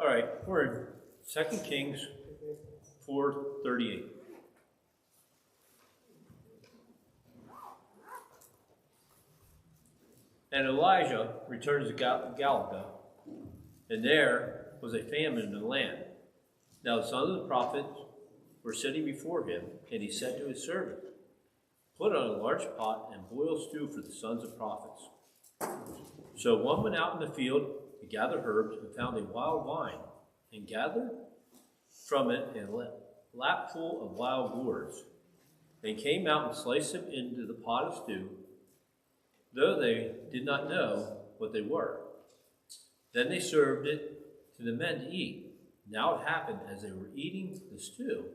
All right, we're in 2 Kings 4:38. And Elijah returned to Galilee, and there was a famine in the land. Now the sons of the prophets were sitting before him, and he said to his servant, "Put on a large pot and boil stew for the sons of prophets." So one went out in the field to gather herbs and found a wild vine, and gathered from it a lapful of wild gourds, and came out and sliced them into the pot of stew, though they did not know what they were. Then they served it to the men to eat. Now it happened, as they were eating the stew,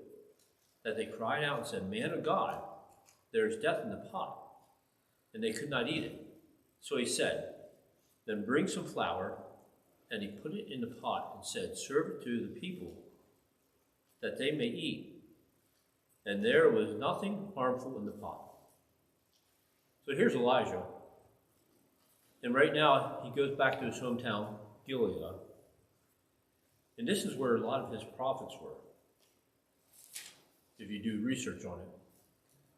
that they cried out and said, "Man of God, there is death in the pot." And they could not eat it. So he said, "Then bring some flour." And he put it in the pot and said, "Serve it to the people, that they may eat." And there was nothing harmful in the pot. So here's Elijah. And right now, he goes back to his hometown, Gilead. And this is where a lot of his prophets were. If you do research on it,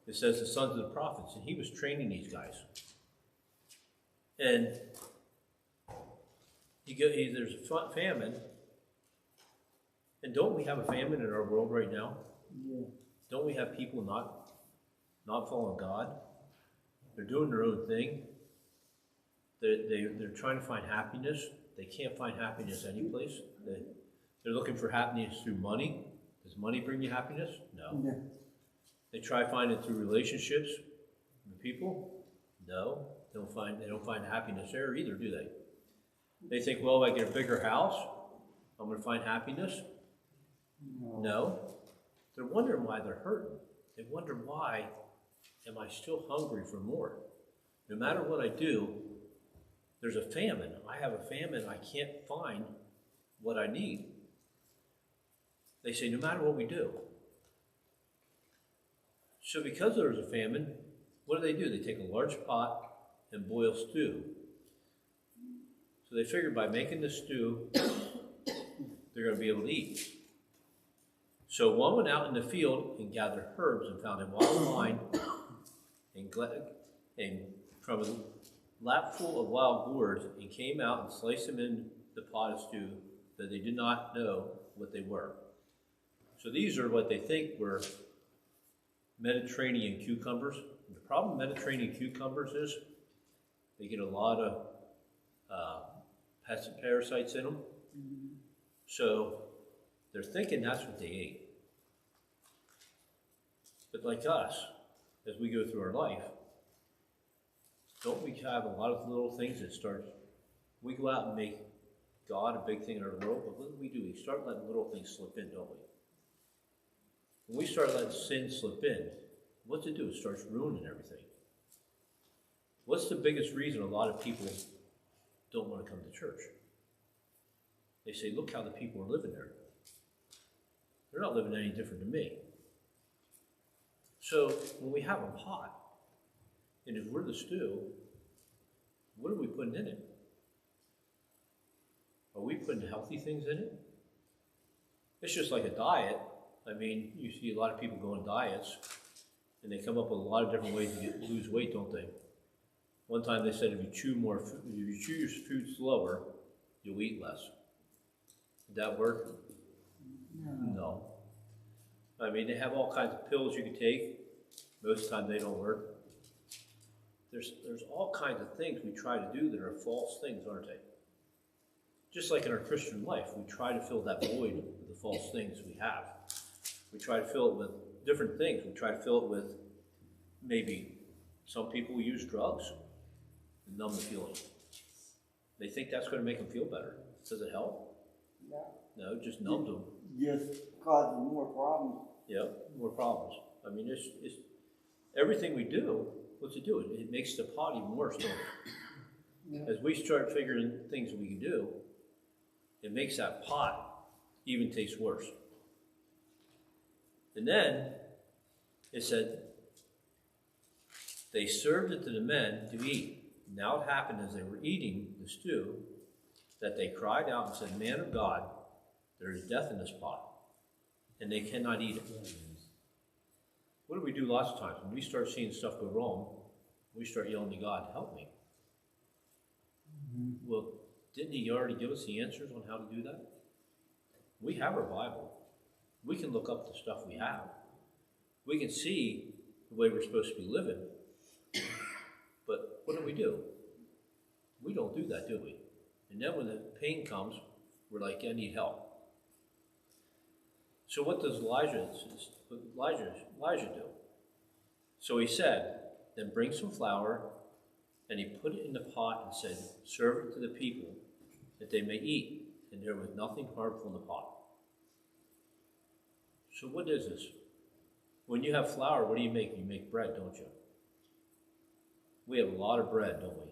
it says the sons of the prophets, and he was training these guys. And there's a famine. And don't we have a famine in our world right now? Yeah. Don't we have people not following God? They're doing their own thing. They're trying to find happiness. They can't find happiness anyplace. They're looking for happiness through money. Does money bring you happiness? No. Yeah. They try to find it through relationships with people. No. They don't find happiness there either, do they? They think, well, if I get a bigger house, I'm going to find happiness. No. They're wondering why they're hurting. They wonder, why am I still hungry for more? No matter what I do, there's a famine. I have a famine. I can't find what I need. They say, no matter what we do. So because there's a famine, what do? They take a large pot and boil stew. So they figured by making the stew, they're going to be able to eat. So one went out in the field and gathered herbs and found a wild vine, and from a lapful of wild gourds, and came out and sliced them in the pot of stew, that they did not know what they were. So these are what they think were Mediterranean cucumbers. And the problem with Mediterranean cucumbers is they get a lot of parasites in them. Mm-hmm. So they're thinking that's what they ate. But like us, as we go through our life, don't we have a lot of little things that we go out and make God a big thing in our world, but what do? We start letting little things slip in, don't we? When we start letting sin slip in, what's it do? It starts ruining everything. What's the biggest reason a lot of people don't want to come to church? They say, look how the people are living there. They're not living any different than me. So when we have a pot, and if we're the stew, what are we putting in it? Are we putting healthy things in it? It's just like a diet. I mean, you see a lot of people go on diets, and they come up with a lot of different ways to lose weight, don't they? One time they said if you chew your food slower, you'll eat less. Did that work? No. I mean, they have all kinds of pills you can take. Most of the time they don't work. There's all kinds of things we try to do that are false things, aren't they? Just like in our Christian life, we try to fill that void with the false things we have. We try to fill it with different things. We try to fill it with, maybe some people use drugs to numb the feeling. They think that's going to make them feel better. Does it help? No, it just numbs them. Just causing more problems. Yep, more problems. I mean, it's everything we do, what's it do? It makes the pot even worse, don't it? Yeah. As we start figuring things we can do, it makes that pot even taste worse. And then it said, they served it to the men to eat. Now it happened, as they were eating the stew, that they cried out and said, "Man of God, There is death in this pot, and they cannot eat it. What do we do lots of times? When we start seeing stuff go wrong, we start yelling to God, help me. Well, didn't he already give us the answers on how to do that? We have our Bible. We can look up the stuff we have. We can see the way we're supposed to be living. But what do? We don't do that, do we? And then when the pain comes, we're like, I need help. So what does Elijah do? So he said, then bring some flour, and he put it in the pot and said, serve it to the people that they may eat. And there was nothing harmful in the pot. So what is this? When you have flour, what do you make? You make bread, don't you? We have a lot of bread, don't we?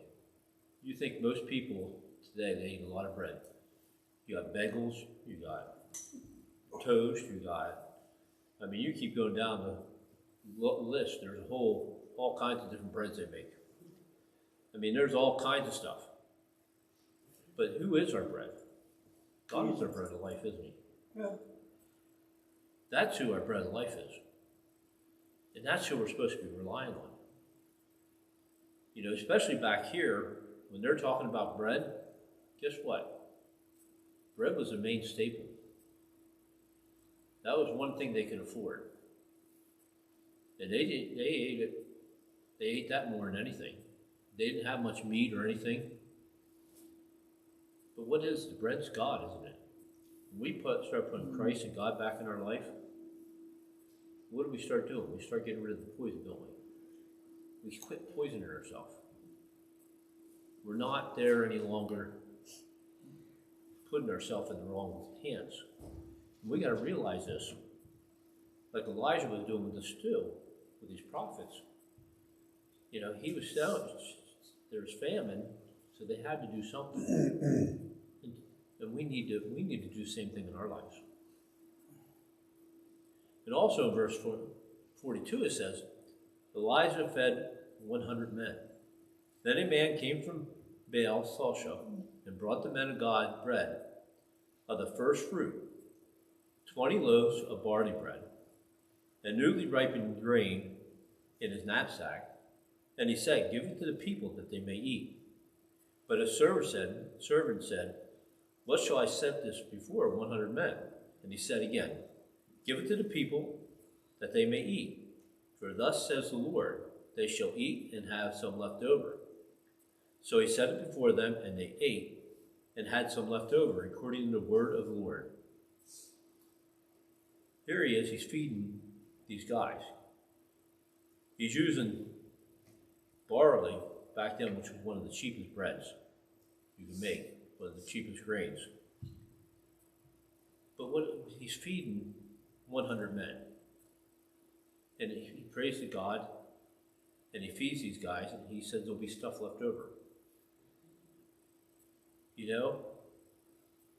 You think most people today, they eat a lot of bread. You got bagels, you got toast, you keep going down the list. There's all kinds of different breads they make. There's all kinds of stuff. But who is our bread? God is our bread of life, isn't he? Yeah. That's who our bread of life is. And that's who we're supposed to be relying on. Especially back here, when they're talking about bread, guess what? Bread was the main staple. That was one thing they could afford. And they ate it. They ate that more than anything. They didn't have much meat or anything. But what is the bread's God, isn't it? When we start putting Christ and God back in our life, what do we start doing? We start getting rid of the poison, don't we? We quit poisoning ourselves. We're not there any longer putting ourselves in the wrong hands. We got to realize this. Like Elijah was doing with the stew, with these prophets. He was selling, there was famine, so they had to do something. And we need to do the same thing in our lives. And also in verse 42 it says, Elijah fed 100 men. Then a man came from Baal Salsha and brought the men of God bread of the first fruit, 20 loaves of barley bread, and newly ripened grain in his knapsack. And he said, give it to the people that they may eat. But his servant said, what shall I set this before 100 men? And he said again, give it to the people that they may eat. For thus says the Lord, they shall eat and have some left over. So he set it before them, and they ate and had some left over, according to the word of the Lord. Here he is, he's feeding these guys. He's using barley back then, which was one of the cheapest breads you could make, one of the cheapest grains. But he's feeding 100 men. And he prays to God, and he feeds these guys, and he says there'll be stuff left over.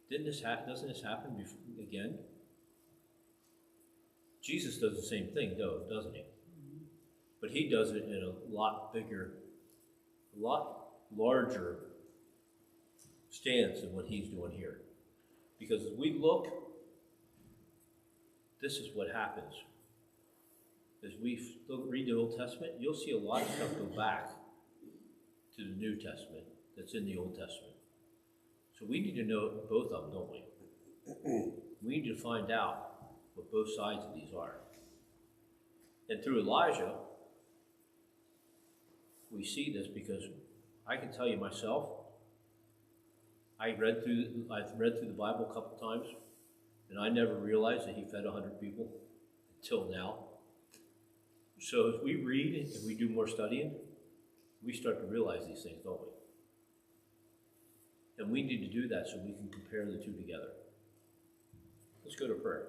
Doesn't this happen again? Jesus does the same thing, though, doesn't he? But he does it in a lot bigger, a lot larger stance than what he's doing here. Because as we look, this is what happens. As we read the Old Testament, you'll see a lot of stuff go back to the New Testament that's in the Old Testament. So we need to know both of them, don't we? We need to find out what both sides of these are. And through Elijah, we see this because I can tell you myself, I've read through the Bible a couple times, and I never realized that he fed 100 people until now. So as we read and we do more studying, we start to realize these things, don't we? And we need to do that so we can compare the two together. Let's go to prayer.